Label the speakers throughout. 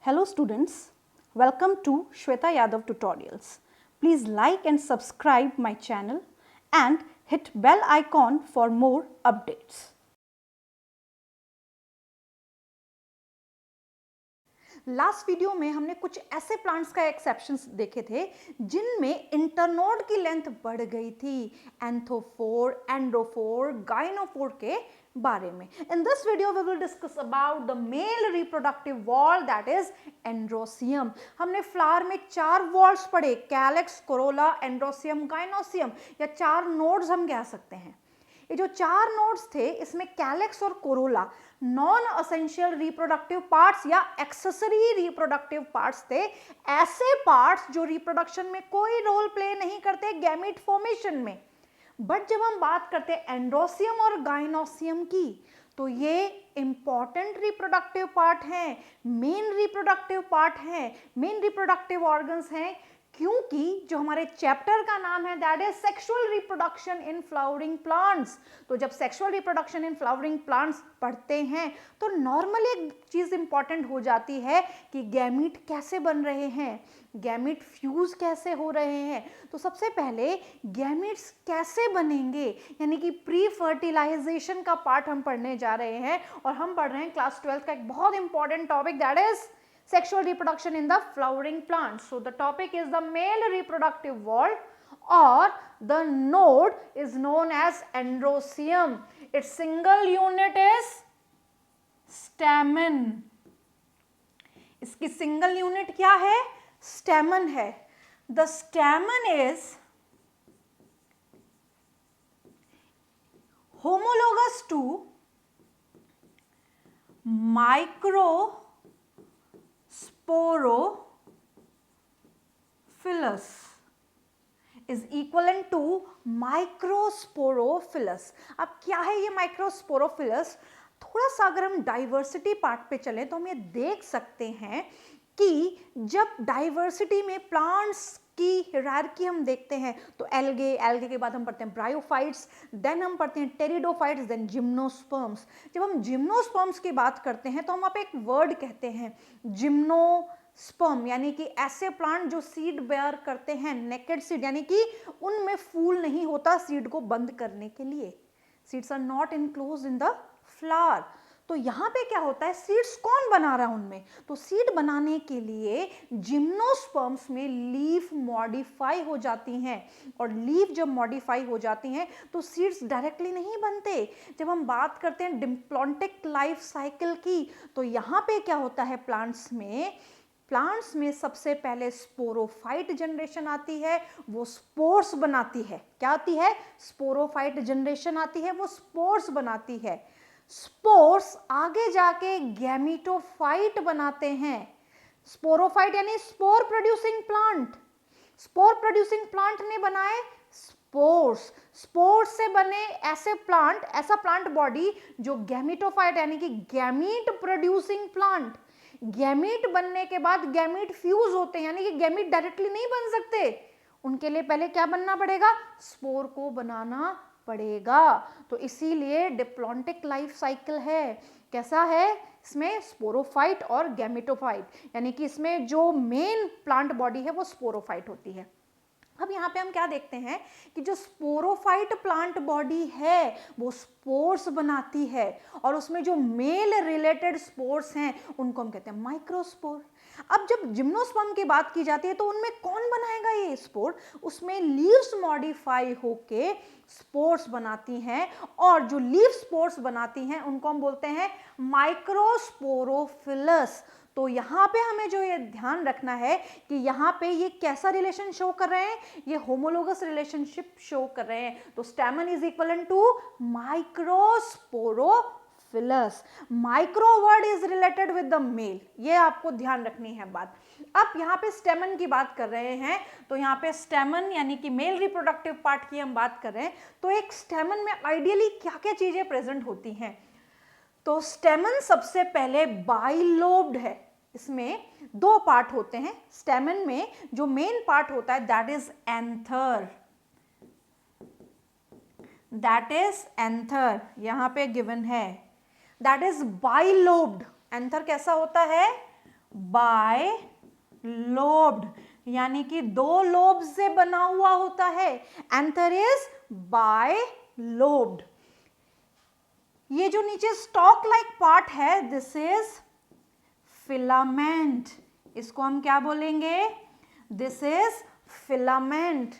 Speaker 1: Hello students, welcome to Shweta Yadav Tutorials. Please like and subscribe my channel and hit bell icon for more updates. Last video में हमने कुछ ऐसे plants का exceptions देखे थे जिनमें इंटरनोड की लेंथ बढ़ गई थी एंथोफोर, एंड्रोफोर, गाइनोफोर के बारे में. In this video we will discuss about the male reproductive wall, that is androecium. हमने फ्लावर में 4 वॉल्स पढ़े, कैलेक्स, कोरोला, एंड्रोसियम, गाइनोसियम, या 4 नोड्स हम कह सकते हैं. ये जो 4 नोड्स थे इसमें कैलेक्स और Corolla non essential reproductive parts या एक्सेसरी रिप्रोडक्टिव पार्ट्स थे, ऐसे पार्ट्स जो रिप्रोडक्शन में कोई रोल प्ले नहीं करते गैमीट फॉर्मेशन में. बट जब हम बात करते हैं एंड्रोसियम और गाइनोसियम की, तो ये इंपॉर्टेंट रिप्रोडक्टिव पार्ट हैं, मेन रिप्रोडक्टिव पार्ट हैं, मेन रिप्रोडक्टिव ऑर्गन्स हैं, क्योंकि जो हमारे चैप्टर का नाम है that is sexual reproduction in flowering plants. तो जब sexual reproduction in flowering plants पढ़ते हैं तो नॉर्मली एक चीज इंपॉर्टेंट हो जाती है कि गैमीट कैसे बन रहे हैं, गैमीट फ्यूज कैसे हो रहे हैं. तो सबसे पहले गैमीट्स कैसे बनेंगे, यानी कि प्री फर्टिलाइजेशन का पार्ट हम पढ़ने जा रहे हैं. और हम पढ़ रहे हैं क्लास 12 का एक बहुत important topic that is sexual reproduction in the flowering plants. So the topic is the male reproductive wall, or the node is known as androcium. Its single unit is stamen. इसकी single unit क्या है? स्टेमन है. The stamen is homologous to Microsporophyllus is equivalent to Microsporophyllus. अब क्या है ये Microsporophyllus? थोड़ा सा अगर हम डाइवर्सिटी पार्ट पे चलें तो हम ये देख सकते हैं कि जब डाइवर्सिटी में प्लांट्स की हायरार्की हम देखते हैं तो एल्गे, एल्गे के बाद हम पढ़ते हैं ब्रायोफाइट्स, देन हम पढ़ते हैं टेरिडोफाइट्स, देन जिम्नोस्पर्म्स. जब हम जिम्नोस्पर्म्स की बात करते हैं तो हम आप एक वर्ड कहते हैं जिम्नोस्पर्म, यानी कि ऐसे प्लांट जो सीड बेयर करते हैं, नेकेड सीड, यानी कि उनमें फूल नहीं होता सीड को बंद करने के लिए. Seeds are not enclosed in the flower. तो यहाँ पे क्या होता है, सीड्स कौन बना रहा है उनमें? तो सीड बनाने के लिए जिम्नोस्पर्म्स में लीफ मॉडिफाई हो जाती हैं, और लीफ जब मॉडिफाई हो जाती हैं तो सीड्स डायरेक्टली नहीं बनते. जब हम बात करते हैं डिप्लॉन्टिक लाइफ साइकिल की, तो यहाँ पे क्या होता है, प्लांट्स में सबसे पहले स्पोरोफाइट जनरेशन आती है, वो स्पोर्स बनाती है. क्या आती है? स्पोरोफाइट जनरेशन आती है, वो स्पोर्स बनाती है. स्पोर्स आगे जाके गैमीटोफाइट बनाते हैं. स्पोरोफाइट यानी spore producing plant. Spore producing plant ने बनाए स्पोर्स. स्पोर्स से बने ऐसे प्लांट, ऐसा प्लांट बॉडी जो गैमीटोफाइट यानी कि गैमीट प्रोड्यूसिंग प्लांट. गैमीट बनने के बाद गैमीट फ्यूज होते हैं, यानी कि गैमीट डायरेक्टली नहीं बन सकते. उनके लिए पहले क्या बनना पड़ेगा? स्पोर को बनाना पड़ेगा. तो इसीलिए डिप्लॉन्टिक लाइफ साइकिल है. कैसा है? इसमें स्पोरोफाइट और गैमेटोफाइट, यानी कि इसमें जो मेन प्लांट बॉडी है वो स्पोरोफाइट होती है. अब यहाँ पे हम क्या देखते हैं कि जो स्पोरोफाइट प्लांट बॉडी है वो स्पोर्स बनाती है, और उसमें जो मेल रिलेटेड स्पोर्स हैं उनको हम कहते हैं माइक्रोस्पोर. अब जब जिम्नोस्पर्म की बात की जाती है तो उनमें कौन बनाएगा ये स्पोर? उसमें लीव्स मॉडिफाई होके स्पोर्स बनाती हैं, और जो लीफ स्पोर्स बनाती हैं उनको हम बोलते हैं माइक्रोस्पोरोफिलस. तो यहाँ पे हमें जो ये ध्यान रखना है कि यहाँ पे ये कैसा रिलेशन शो कर रहे हैं, ये होमोलोगस रिलेशनशिप शो कर रहे हैं. तो stamen is equal to microsporophylls. Micro word is related with the male, ये आपको ध्यान रखनी है बात. अब यहाँ पे स्टेमन की बात कर रहे हैं, तो यहाँ पे स्टेमन यानी कि मेल रिप्रोडक्टिव पार्ट की हम बात कर रहे हैं. तो एक स्टेमन में आइडियली क्या क्या चीजें प्रेजेंट होती हैं? तो स्टेमन सबसे पहले बाइलोब्ड है. इसमें 2 पार्ट होते हैं. स्टेमन में जो मेन पार्ट होता है दैट इज एंथर. यहां पे गिवन है दैट इज बाइलोब्ड. एंथर कैसा होता है? बाय लोब्ड, यानी कि दो लोब से बना हुआ होता है। Anther is by lobed. ये जो नीचे स्टॉक लाइक पार्ट है, दिस इज फिलामेंट। इसको हम क्या बोलेंगे? This is filament.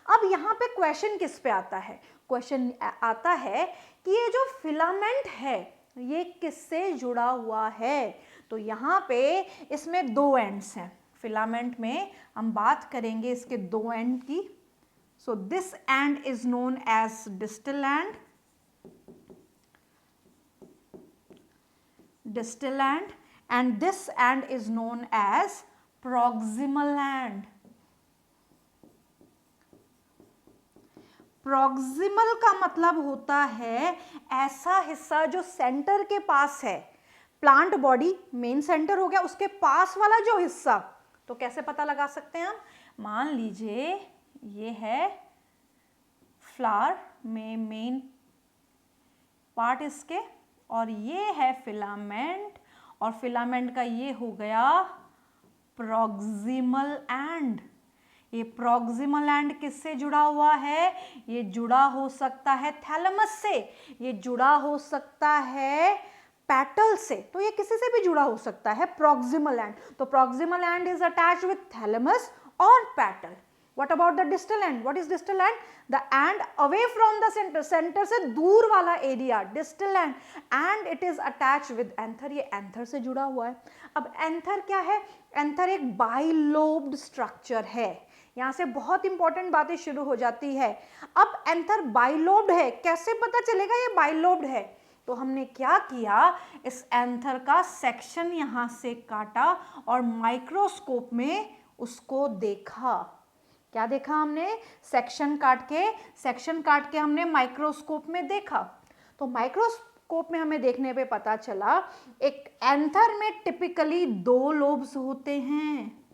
Speaker 1: अब यहां पे क्वेश्चन किस पे आता है? क्वेश्चन आता है कि ये जो फिलामेंट है ये किससे जुड़ा हुआ है? तो यहाँ पे इसमें दो एंड्स हैं। फिलामेंट में हम बात करेंगे इसके दो एंड की। So this end is known as distal end, distal end, and this end is known as proximal end. proximal का मतलब होता है ऐसा हिस्सा जो सेंटर के पास है। प्लांट बॉडी मेन सेंटर हो गया, उसके पास वाला जो हिस्सा, तो कैसे पता लगा सकते हैं हम? मान लीजिए ये है फ्लावर में मेन पार्ट इसके, और ये है फिलामेंट, और फिलामेंट का ये हो गया प्रॉक्सिमल एंड। ये प्रॉक्सिमल एंड किससे जुड़ा हुआ है? ये जुड़ा हो सकता है थैलेमस से, ये जुड़ा हो सकता है पेटल से, तो ये किसी से भी जुड़ा हो सकता है प्रॉक्सिमल एंड। तो proximal and is attached with thalamus और petal. What about the distal end? What is distal end? The end away from the center, center से दूर वाला area, distal end, and it is attached with anther। ये anther से जुड़ा हुआ है। अब anther क्या है? anther एक bilobed structure है। यहाँ से बहुत इंपॉर्टेंट बातें शुरू हो जाती है। अब anther bilobed है, कैसे पता चलेगा ये bilobed है? तो हमने क्या किया, इस एंथर का सेक्शन यहाँ से काटा और माइक्रोस्कोप में उसको देखा। क्या देखा हमने? सेक्शन काट के हमने माइक्रोस्कोप में देखा। तो माइक्रोस्कोप में हमें देखने पे पता चला एक एंथर में टिपिकली दो लोब्स होते हैं।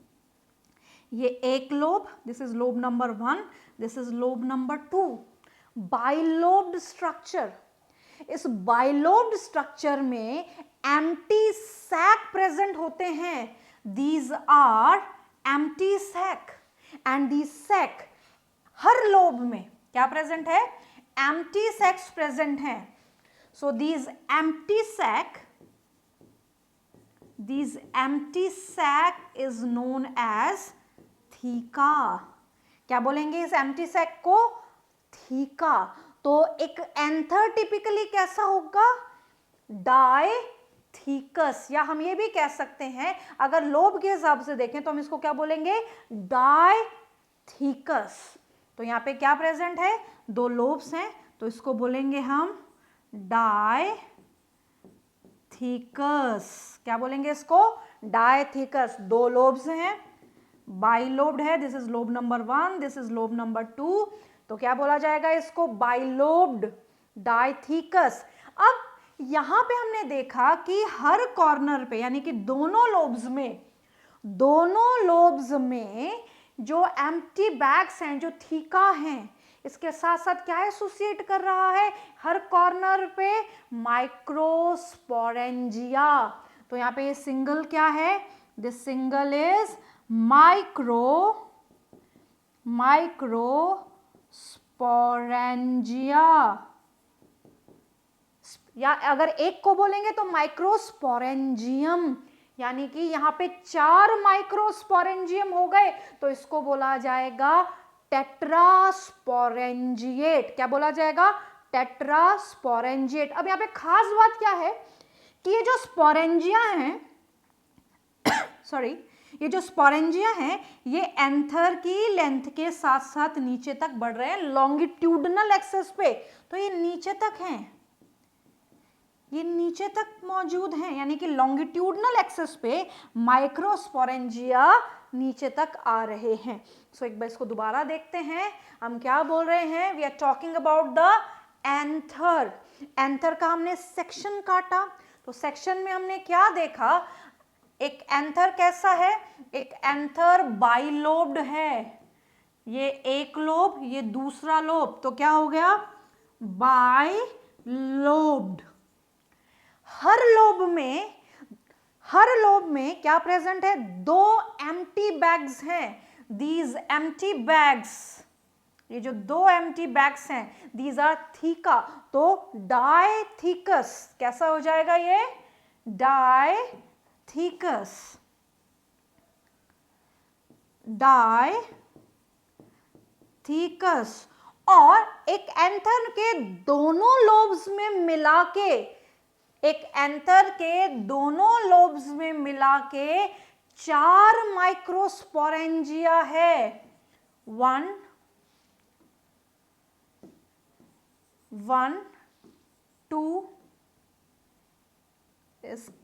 Speaker 1: ये एक lobe, this is lobe number 1, this is lobe number 2। Bilobed structure. इस बाइलोब्ड स्ट्रक्चर में एम्प्टी सैक प्रेजेंट होते हैं। These are empty sac, and the sac, हर लोब में क्या प्रेजेंट है? एम्प्टी सैक्स प्रेजेंट हैं। So these empty sac is known as theca. क्या बोलेंगे इस एम्प्टी सैक को? थीका। तो एक एंथर टिपिकली कैसा होगा? डायथीकस, या हम ये भी कह सकते हैं अगर लोब के हिसाब से देखें तो हम इसको क्या बोलेंगे? डायथीकस। तो यहाँ पे क्या प्रेजेंट है? दो लोब्स हैं, तो इसको बोलेंगे हम डायथीकस। क्या बोलेंगे इसको? डायथीकस। दो लोब्स हैं, बाइलोब्ड है, this is lobe number 1, this is lobe number 2, तो क्या बोला जाएगा इसको? बाइलोब्ड, डायथीकस। अब यहां पे हमने देखा कि हर कॉर्नर पे, यानी कि दोनों लोब्स में जो एम्प्टी बैग्स हैं, जो थीका हैं, इसके साथ साथ क्या एसोसिएट कर रहा है? हर कॉर्नर पे माइक्रोस्पोरेंजिया। तो यहाँ पे ये सिंगल क्या है? दिस सिंगल इज माइक्रोस्पोरेंजिया, या अगर एक को बोलेंगे तो माइक्रोस्पोरेंजियम, यानी कि यहाँ पे 4 माइक्रोस्पोरेंजियम हो गए, तो इसको बोला जाएगा टेट्रास्पोरेंजिएट। क्या बोला जाएगा? टेट्रास्पोरेंजिएट। अब यहाँ पे खास बात क्या है कि ये जो स्पोरेंजिया हैं ये जो स्पोरेंजिया हैं, ये एंथर की लेंथ के साथ साथ नीचे तक बढ़ रहे हैं लॉन्गिट्यूडनल एक्सेस पे। तो ये नीचे तक हैं, ये नीचे तक मौजूद हैं, यानी कि लॉन्गिट्यूडनल एक्सेस पे माइक्रोस्पोरेंजिया नीचे तक आ रहे हैं। सो एक बार इसको दोबारा देखते हैं, हम क्या बोल रहे हैं? We are talking about the anther. Anther का हमने सेक्शन काटा, तो सेक्शन में हमने क्या देखा? एक एंथर कैसा है? एक एंथर बाइलोब्ड है, ये एक लोब, ये दूसरा लोब, तो क्या हो गया? बाइलोब्ड। हर लोब में क्या प्रेजेंट है, 2 एम्प्टी बैग्स हैं, दीज एम्प्टी बैग्स, ये जो 2 एम्प्टी बैग्स हैं दीज आर थीका, तो डायथीकस कैसा हो जाएगा ये, डायथीकस, डायथीकस। और एक एंथर के दोनों लोब्स में मिला के, एक एंथर के दोनों लोब्स में मिला के 4 माइक्रोस्पोरेंजिया है, 1 2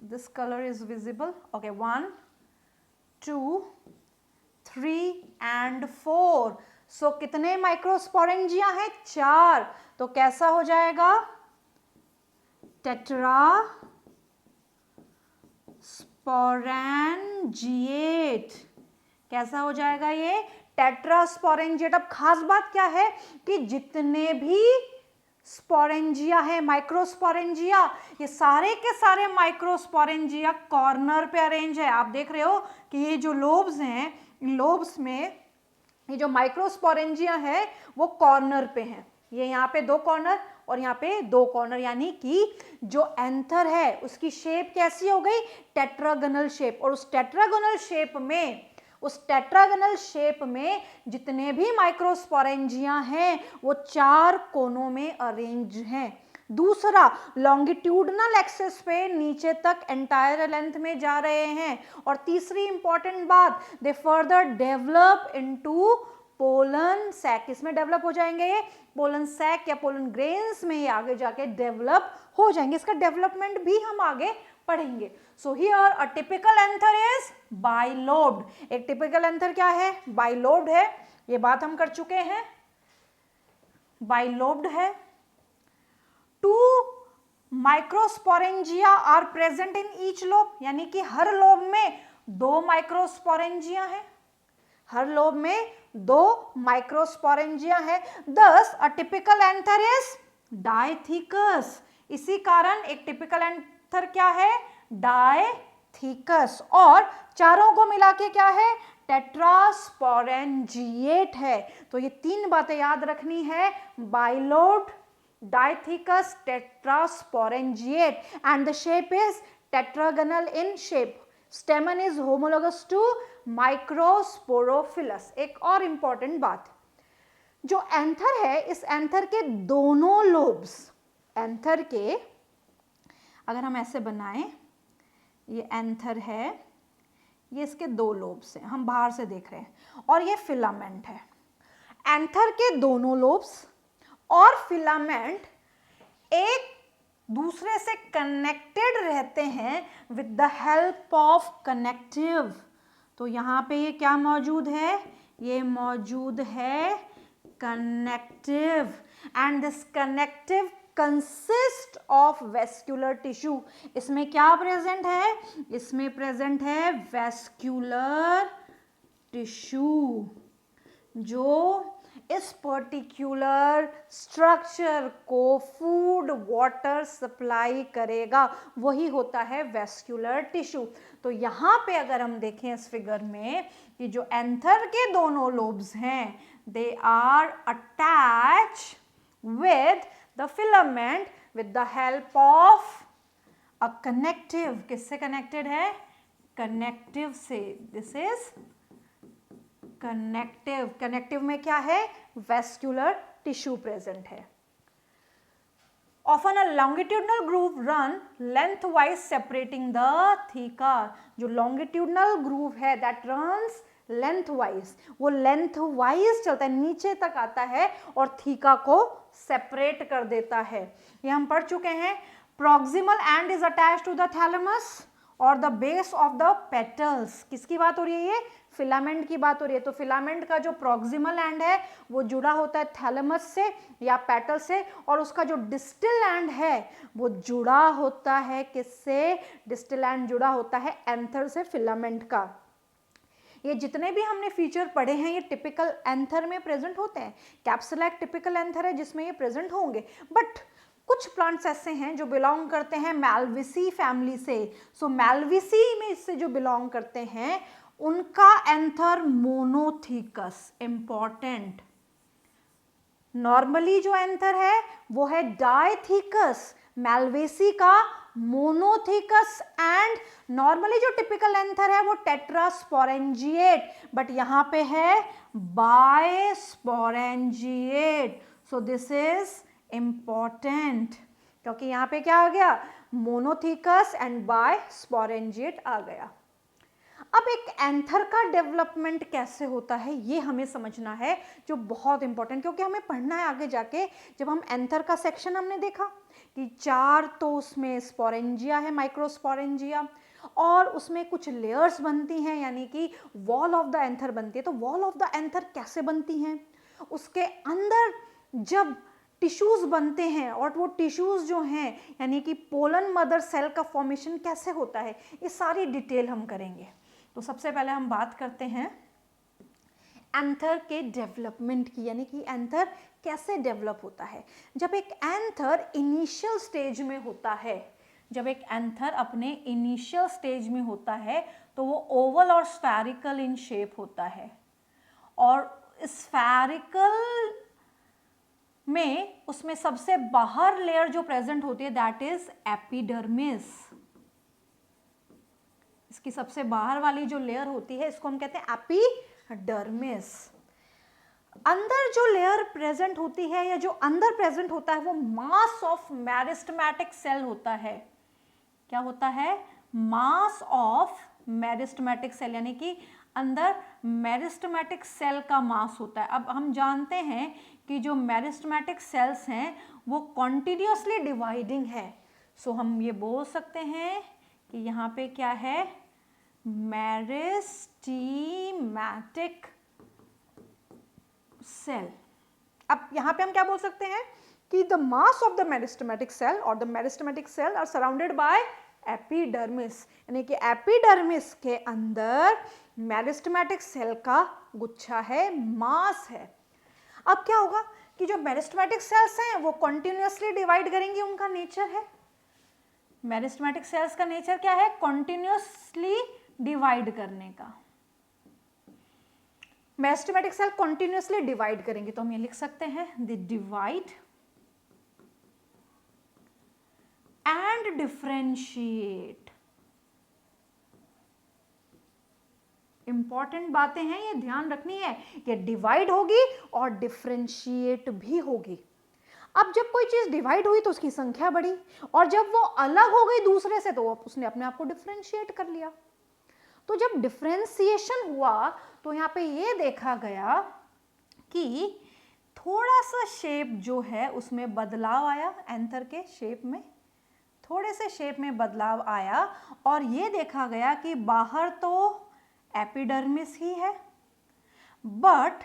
Speaker 1: this color is visible, okay, 1 2 3 and 4, सो कितने माइक्रोस्पोरेंजिया हैं, 4, तो कैसा हो जाएगा, टेट्रा स्पोरेंजिएट, कैसा हो जाएगा ये, टेट्रास्पोरेंजिएट। अब खास बात क्या है कि जितने भी स्पोरेंजिया है, माइक्रोस्पोरेंजिया, ये सारे के सारे माइक्रोस्पोरेंजिया कॉर्नर पे अरेंज है। आप देख रहे हो कि ये जो लोब्स हैं, इन लोब्स में ये जो माइक्रोस्पोरेंजिया है वो कॉर्नर पे हैं, ये यहाँ पे 2 कॉर्नर और यहाँ पे 2 कॉर्नर, यानी कि जो एंथर है उसकी शेप कैसी हो गई, टेट्रागोनल शेप। और उस टेट्रागोनल शेप में जितने भी माइक्रोस्पोरेंजिया हैं वो 4 कोनों में अरेंज हैं। दूसरा, लॉन्गिट्यूडनल एक्सिस पे नीचे तक एंटायर लेंथ में जा रहे हैं। और तीसरी इंपॉर्टेंट बात, they further develop into pollen sac, इसमें डेवलप हो जाएंगे, ये पोलन सैक या पोलन ग्रेन्स में ये आगे जाके डेवलप हो जाएंगे। इसका डेवलपमेंट भी हम आगे पढ़ेंगे। So here a typical anther is bilobed. एक टिपिकल एंथर क्या है, बाइलोब्ड है, ये बात हम कर चुके हैं, बाइलोब्ड है। 2 microsporangia are present in each lobe, यानी कि हर लोब में 2 माइक्रोस्पोरेंजिया है, हर लोब में 2 माइक्रोस्पोरेंजिया है। Thus a typical anther is diathecus। इसी कारण एक टिपिकल एंथर क्या है, डायथीकस। और चारों को मिला के क्या है, टेट्रास्पोरेंजिएट है। तो ये 3 बातें याद रखनी है, bilobed, dithecous, tetrasporangiate, and the shape is tetragonal in shape. Stamen is homologous to माइक्रोस्पोरोफिलस। एक और इंपॉर्टेंट बात, जो एंथर है, इस एंथर के दोनों लोब्स, एंथर के अगर हम ऐसे बनाएं, ये एंथर है, ये इसके 2 लोब्स हैं, हम बाहर से देख रहे हैं, और ये फिलामेंट है। एंथर के दोनों लोब्स और फिलामेंट एक दूसरे से कनेक्टेड रहते हैं with the help of connective. तो यहाँ पे ये क्या मौजूद है, ये मौजूद है connective, and this connective consist of vascular tissue. इसमें क्या प्रेजेंट है, इसमें प्रेजेंट है वेस्क्यूलर टिश्यू, जो इस पर्टिकुलर स्ट्रक्चर को फूड वाटर सप्लाई करेगा, वही होता है वेस्क्यूलर टिश्यू। तो यहाँ पे अगर हम देखें इस फिगर में कि जो एंथर के दोनों लोब्स हैं, they are attach with the filament with the help of a connective. किससे कनेक्टेड है, कनेक्टिव से। This is connective. कनेक्टिव में क्या है, वेस्क्यूलर टिश्यू प्रेजेंट है। Often a longitudinal groove run lengthwise separating the theca। जो longitudinal groove है that runs lengthwise, वो lengthwise चलता है, नीचे तक आता है और थीका को सेपरेट कर देता है। ये हम पढ़ चुके हैं। Proximal end is attached to the thalamus और the base of the petals. किसकी बात हो रही है, ये फिलामेंट की बात हो रही है। तो फिलामेंट का जो प्रॉक्सिमल एंड है वो जुड़ा होता है थैलेमस से या पेटल से, और उसका जो डिस्टल एंड है वो जुड़ा होता है किससे, डिस्टल एंड जुड़ा होता है एंथर से, फिलामेंट का। ये जितने भी हमने फीचर पढ़े हैं ये टिपिकल एंथर में प्रेजेंट होते हैं। कैप्सुला एक टिपिकल एंथर है जिसमें ये प्रेजेंट होंगे, बट कुछ प्लांट्स ऐसे हैं जो बिलोंग करते हैं मैल्विसी फैमिली से। सो मैल्विसी में से जो बिलोंग करते हैं उनका एंथर मोनोथिकस, इंपॉर्टेंट। नॉर्मली जो एंथर है वो है डाइथिकस, मैल्वेसी का मोनोथिकस, एंड नॉर्मली जो टिपिकल एंथर है वो टेट्रास्पोरेंजिएट, बट यहां पे है बायस्पोरेंजिएट। सो दिस इज इंपॉर्टेंट क्योंकि यहां पे क्या आ गया, मोनोथिकस एंड बायस्पोरेंजिएट आ गया। अब एक एंथर का डेवलपमेंट कैसे होता है ये हमें समझना है, जो बहुत इंपॉर्टेंट, क्योंकि हमें पढ़ना है आगे जाके। जब हम एंथर का सेक्शन हमने देखा कि 4 तो उसमें स्पोरेंजिया है, माइक्रोस्पोरेंजिया, और उसमें कुछ लेयर्स बनती हैं, यानी कि वॉल ऑफ द एंथर बनती है। तो वॉल ऑफ द एंथर कैसे बनती हैं, उसके अंदर जब टिश्यूज बनते हैं और वो टिश्यूज जो हैं यानी कि पोलन मदर सेल का फॉर्मेशन कैसे होता है, ये सारी डिटेल हम करेंगे। तो सबसे पहले हम बात करते हैं एंथर के डेवलपमेंट की, यानी कि एंथर कैसे डेवलप होता है। जब एक एंथर इनिशियल स्टेज में होता है, जब एक एंथर अपने इनिशियल स्टेज में होता है तो वो ओवल और स्फेरिकल इन शेप होता है, और स्फेरिकल में उसमें सबसे बाहर लेयर जो प्रेजेंट होती है दैट इज एपिडर्मिस। इसकी सबसे बाहर वाली जो लेयर होती है इसको हम कहते हैं एपिडर्मिस। अंदर जो लेयर प्रेजेंट होती है या जो अंदर प्रेजेंट होता है वो मास ऑफ मेरिस्टेमेटिक सेल होता है। क्या होता है, मास ऑफ मेरिस्टेमेटिक सेल, यानी कि अंदर मेरिस्टेमेटिक सेल का मास होता है। अब हम जानते हैं कि जो मेरिस्टेमेटिक सेल्स हैं वो कॉन्टिन्यूसली डिवाइडिंग है। सो हम ये बोल सकते हैं कि यहाँ पे क्या है, मेरिस्टेमेटिक सेल। अब यहाँ पे हम क्या बोल सकते हैं कि the mass of the meristematic cell और the meristematic cell are surrounded by epidermis, यानी कि एपिडर्मिस के अंदर मेरिस्टेमेटिक सेल का गुच्छा है, मास है। अब क्या होगा कि जो मेरिस्टेमेटिक सेल्स हैं वो कॉन्टिन्यूसली डिवाइड करेंगी, उनका नेचर है, मेरिस्टेमेटिक सेल्स का नेचर क्या है, कॉन्टिन्यूसली डिवाइड करने का। मेरिस्टेमेटिक सेल कॉन्टिन्यूसली डिवाइड करेंगे तो हम ये लिख सकते हैं they divide and differentiate. Important बातें हैं, ये ध्यान रखनी है, ये डिवाइड होगी और डिफरेंशिएट भी होगी। अब जब कोई चीज डिवाइड हुई तो उसकी संख्या बढ़ी, और जब वो अलग हो गई दूसरे से तो उसने अपने आप को डिफरेंशिएट कर लिया। तो जब डिफरेंशिएशन हुआ तो यहाँ पे ये देखा गया कि थोड़ा सा शेप जो है उसमें बदलाव आया, एंथर के शेप में थोड़े से शेप में बदलाव आया, और ये देखा गया कि बाहर तो एपिडर्मिस ही है, बट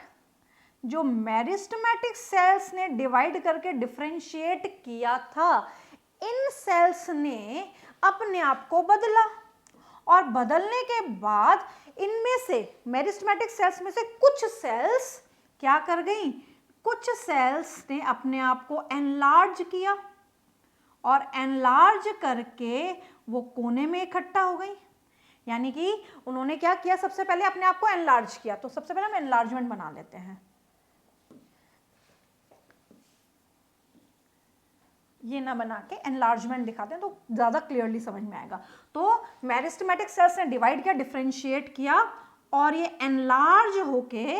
Speaker 1: जो मेरिस्टेमेटिक सेल्स ने डिवाइड करके डिफरेंशिएट किया था, इन सेल्स ने अपने आप को बदला, और बदलने के बाद इनमें से मेरिस्टेमेटिक सेल्स में से कुछ सेल्स क्या कर गई, कुछ सेल्स ने अपने आप को एनलार्ज किया, और एनलार्ज करके वो कोने में इकट्ठा हो गई। यानी कि उन्होंने क्या किया, सबसे पहले अपने आप को एनलार्ज किया। तो सबसे पहले हम एनलार्जमेंट बना लेते हैं, ये ना बना के एनलार्जमेंट दिखाते हैं तो ज्यादा क्लियरली समझ में आएगा। तो मेरिस्टेमेटिक सेल्स ने डिवाइड किया, डिफरेंशिएट किया, और ये एनलार्ज होके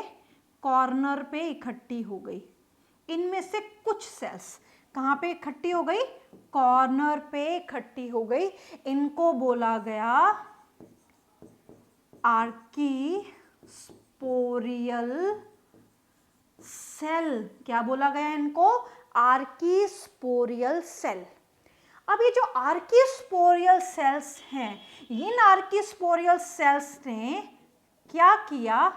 Speaker 1: कॉर्नर पे इकट्ठी हो गई। इनमें से कुछ सेल्स कहाँ पे इकट्ठी हो गई, कॉर्नर पे इकट्ठी हो गई। इनको बोला गया आर्कीस्पोरियल सेल। क्या बोला गया इनको, आर्कीस्पोरियल सेल। अब ये जो आर्कीस्पोरियल सेल्स हैं, इन आर्कीस्पोरियल सेल्स ने क्या किया,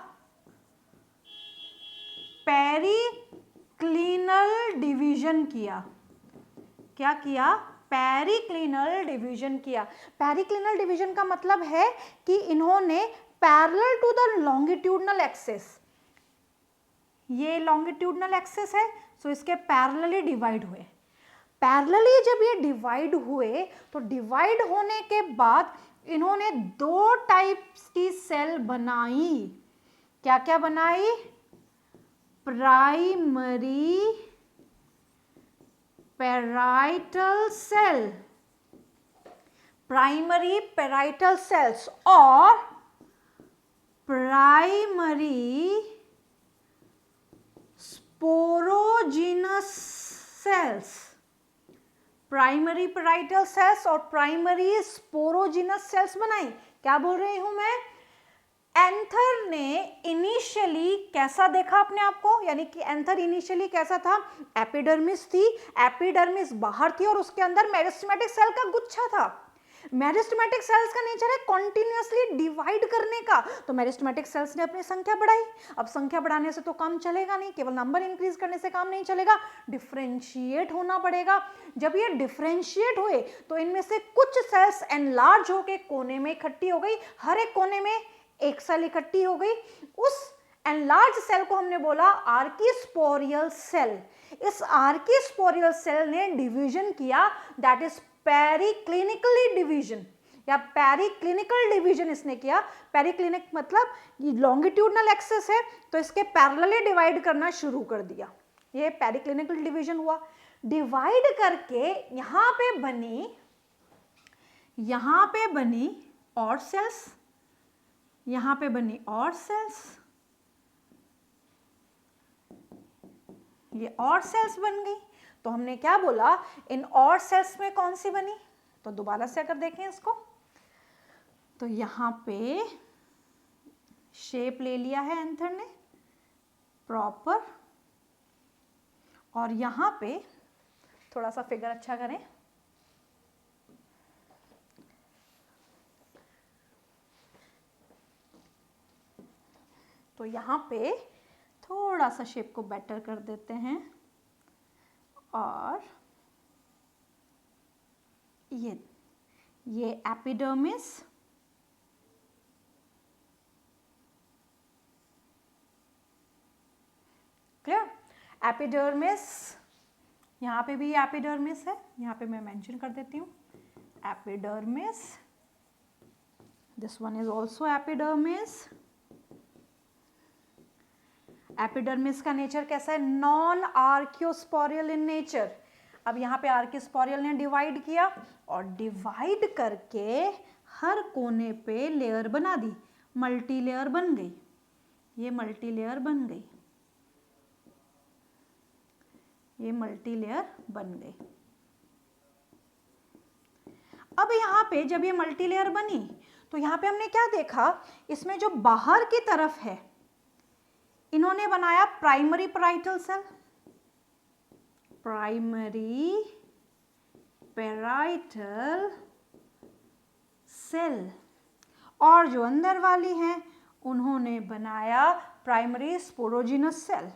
Speaker 1: पेरिक्लिनल डिवीजन किया। क्या किया, पेरिक्लिनल डिवीजन किया। पेरिक्लिनल डिवीजन का मतलब है कि इन्होंने parallel to the longitudinal axis, ये लॉन्गिट्यूडनल एक्सिस है, सो इसके पैरेलली डिवाइड हुए। पैरेलली जब ये डिवाइड हुए तो डिवाइड होने के बाद इन्होंने दो टाइप्स की सेल बनाई। क्या क्या बनाई? Primary parietal cell, primary parietal cells और primary sporogenous cells. Primary parietal cells और प्राइमरी स्पोरोजिनस सेल्स बनाई। क्या बोल रही हूं मैं? एंथर ने इनिशियली कैसा देखा अपने आप को, यानी कि एंथर इनिशियली कैसा था? एपिडर्मिस थी, एपिडर्मिस बाहर थी और उसके अंदर मेरिस्टेमेटिक सेल का गुच्छा था। मेरिस्टेमेटिक सेल्स का नेचर है कॉन्टिन्यूसली डिवाइड करने का, तो मेरिस्टेमेटिक सेल्स ने अपनी संख्या बढ़ाई। अब संख्या बढ़ाने से तो काम चलेगा नहीं, केवल नंबर इंक्रीज करने से काम नहीं चलेगा, डिफरेंशिएट होना पड़ेगा। जब ये डिफरेंशिएट हुए तो इनमें से कुछ सेल्स एनलार्ज होके कोने में इकट्ठी हो गई, हर एक कोने में एक सेल इकट्ठी हो गई। उस एनलार्ज सेल को हमने बोला आर्कीस्पोरियल सेल। इस आर्कीस्पोरियल सेल ने डिवीजन किया, दैट इज पेरिक्लिनिकली डिवीजन या पेरिक्लिनिकल डिवीजन इसने किया। पेरिक्लिनिक मतलब ये लॉन्गिट्यूडनल एक्सेस है तो इसके पैरेलली डिवाइड करना शुरू कर दिया, ये पेरिक्लिनिकल डिवीजन हुआ। डिवाइड करके यहां पे बनी और सेल्स, यहां पे बनी और सेल्स, ये और सेल्स बन गई। तो हमने क्या बोला, इन और सेल्स में कौन सी बनी? तो दोबारा से अगर देखें इसको तो यहां पे शेप ले लिया है एंथर ने प्रॉपर, और यहां पे थोड़ा सा फिगर अच्छा करें, तो यहां पे थोड़ा सा शेप को बेटर कर देते हैं और ये एपिडर्मिस, क्लियर? एपिडर्मिस, यहां पे भी एपिडर्मिस है, यहां पे मैं मेंशन कर देती हूं epidermis, this one is also epidermis. Epidermis का नेचर कैसा है? Non archesporial in nature. अब यहाँ पे आर्कियोस्पोरियल ने डिवाइड किया और डिवाइड करके हर कोने पे लेयर बना दी, मल्टी लेयर बन गई, ये मल्टी लेयर बन गई, ये मल्टी लेयर बन गई। अब यहाँ पे जब ये मल्टी लेयर बनी तो यहाँ पे हमने क्या देखा, इसमें जो बाहर की तरफ है इन्होंने बनाया primary parietal cell, primary parietal cell, और जो अंदर वाली हैं उन्होंने बनाया primary sporogenous cell,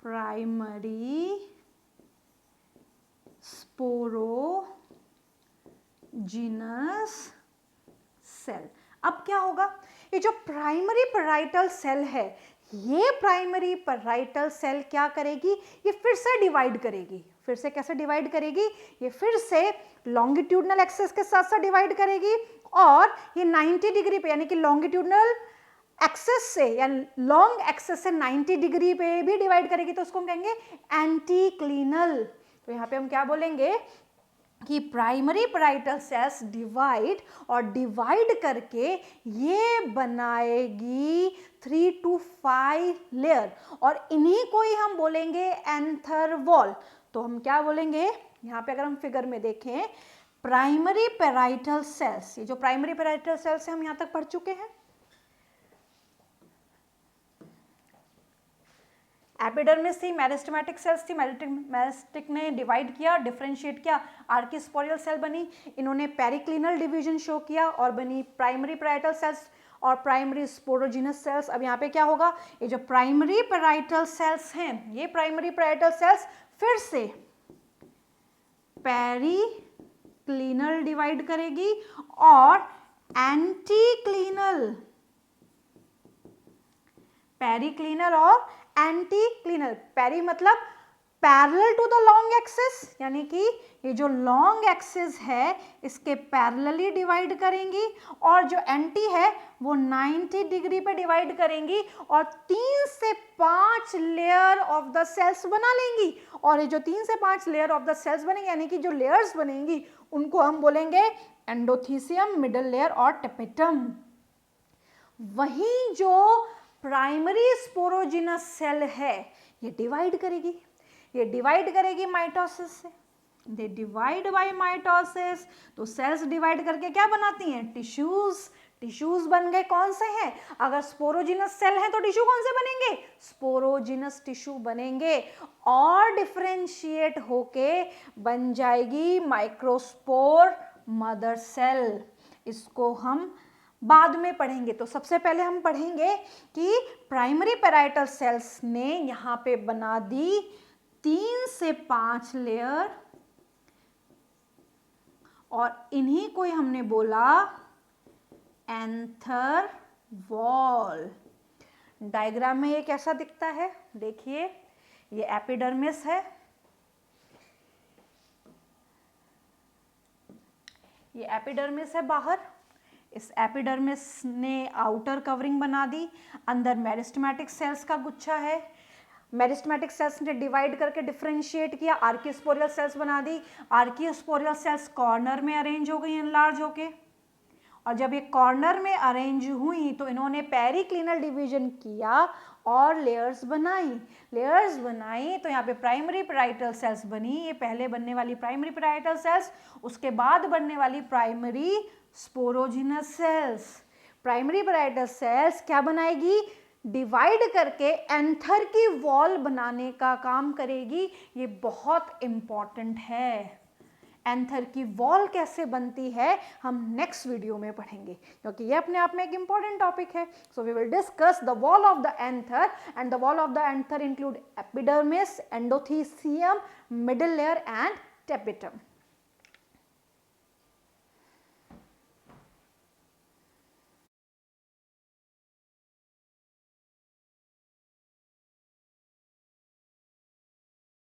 Speaker 1: primary sporogenous cell. अब क्या होगा, ये जो प्राइमरी पैराइटल सेल है, ये प्राइमरी पैराइटल सेल क्या करेगी, ये फिर से डिवाइड करेगी। फिर से कैसे डिवाइड करेगी, ये फिर से लॉन्गिट्यूडनल एक्सेस के साथ साथ डिवाइड करेगी और ये 90 डिग्री पे, यानी कि लॉन्गिट्यूडनल एक्सेस से या लॉन्ग एक्सेस से 90 डिग्री पे भी डिवाइड करेगी, तो उसको हम कहेंगे एंटीक्लिनल। तो यहाँ पे हम क्या बोलेंगे कि प्राइमरी पैराइटल सेल्स डिवाइड, और डिवाइड करके ये बनाएगी 3 to 5 लेयर, और इन्हीं को ही हम बोलेंगे एंथर वॉल। तो हम क्या बोलेंगे, यहाँ पे अगर हम फिगर में देखें, प्राइमरी पैराइटल सेल्स, ये जो प्राइमरी पैराइटल सेल्स है हम यहाँ तक पढ़ चुके हैं। एपिडर्मिस थी, मेरिस्टेमेटिक सेल्स थी, मेरिस्टेमेटिक ने डिवाइड किया, डिफरेंशिएट किया, आर्किस्पोरियल सेल बनी, इन्होंने पेरिक्लिनल डिवीजन शो किया और बनी प्राइमरी पैराइटल सेल्स और प्राइमरी स्पोरोजिनस सेल्स। अब यहाँ पे क्या होगा, ये जो प्राइमरी पैराइटल सेल्स हैं, ये प्राइमरी पैराइटल सेल्स फिर से पेरिक्लिनल डिवाइड करेगी और एंटीक्लिनल, पेरिक्लिनल और एंटीक्लिनल, पेरी मतलब parallel to the long axis, यानी कि ये जो लॉन्ग एक्सिस है इसके पैरेलली डिवाइड करेंगी, और जो एंटी है वो 90 डिग्री पे डिवाइड करेंगी, और 3 से 5 लेयर ऑफ द सेल्स बना लेंगी। और ये जो 3 से 5 लेयर ऑफ द सेल्स बनेंगी, यानी कि जो लेयर्स बनेंगी उनको हम बोलेंगे एंडोथीसियम, मिडल लेयर और टेपेटम। वहीं जो प्राइमरी स्पोरोजिनस सेल है ये डिवाइड करेगी माइटोसिस से। दे डिवाइड बाय माइटोसिस, तो सेल्स डिवाइड करके क्या बनाती हैं? टिश्यूज बन गए। कौन से हैं? अगर स्पोरोजिनस सेल है तो टिश्यू कौन से बनेंगे? स्पोरोजिनस टिश्यू बनेंगे, और डिफरेंशिएट होके बन जाएगी माइक्रोस्पोर मदर सेल। इसको हम बाद में पढ़ेंगे। तो सबसे पहले हम पढ़ेंगे कि प्राइमरी पैराइटल सेल्स ने यहाँ पे बना दी 3 से 5 लेयर, और इन्हीं को हमने बोला एंथर वॉल। डायग्राम में ये कैसा दिखता है? देखिए, ये एपिडर्मिस है, ये एपिडर्मिस है बाहर। इस एपिडर्मिस ने आउटर कवरिंग बना दी, अंदर मेरिस्टेमेटिक सेल्स का गुच्छा है। मेरिस्टेमेटिक सेल्स ने डिवाइड करके डिफरेंशिएट किया, आर्कियोस्पोरियल सेल्स बना दी। आर्कियोस्पोरियल सेल्स कॉर्नर में अरेंज हो गई एनलार्ज होके, और जब ये कॉर्नर में अरेंज हुई तो इन्होंने पेरिक्लिनल डिवीजन किया और लेयर्स बनाई। तो यहाँ पे प्राइमरी पैराइटल सेल्स बनी, ये पहले बनने वाली प्राइमरी पैराइटल सेल्स, उसके बाद बनने वाली primary sporogenous cells. Primary parietal sales क्या बनाएगी? डिवाइड करके एंथर की वॉल बनाने का काम करेगी। ये बहुत इंपॉर्टेंट है। एंथर की वॉल कैसे बनती है हम नेक्स्ट वीडियो में पढ़ेंगे, क्योंकि ये अपने आप में एक इंपॉर्टेंट टॉपिक है। So we will discuss the wall of the anther, and the wall of the anther include epidermis, endothecium, middle layer and tapetum.